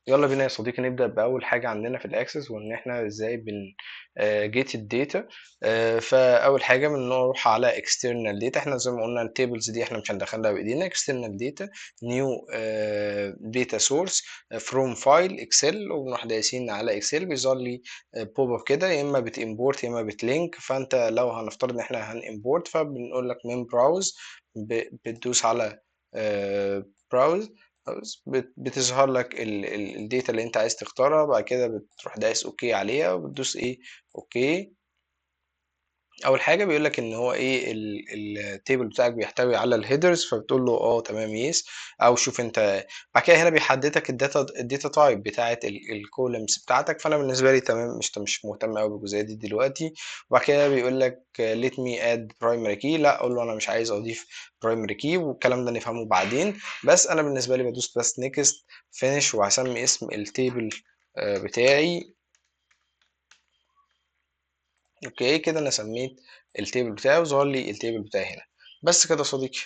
يلا بينا يا صديقي نبدأ بأول حاجة عندنا في الأكسس، وإن إحنا إزاي بن جيت الداتا. فأول حاجة بنروح على external data. إحنا زي ما قلنا التيبلز دي إحنا مش هندخلها بإيدينا. external data new data source from file excel، وبنروح دايسين على اكسل بيظهر لي بوب اب كده، يا اما بتimport يا اما بتلينك. فانت لو هنفترض ان احنا هنimport فبنقول لك من براوز، بتدوس على براوز، بتظهر لك الداتا اللي انت عايز تختارها. بعد كده بتروح دايس اوكي عليها وبتدوس ايه، اوكي. اول حاجه بيقول لك ان هو ايه التيبل بتاعك بيحتوي على الهيدرز، فبتقول له اه تمام يس، او شوف انت. بعد كده هنا بيحددك الداتا تايب بتاعه الكولمز بتاعتك. فانا بالنسبه لي تمام، مش مهتم قوي بالجزئيه دي دلوقتي. وبعد كده بيقول لك let me add primary key، لا اقول له انا مش عايز اضيف primary key، والكلام ده نفهمه بعدين. بس انا بالنسبه لي بدوس بس next finish، وهسمي اسم التيبل بتاعي. اوكي كده انا سميت التيبل بتاعي وظهر لي التيبل بتاعي هنا. بس كده يا صديقي.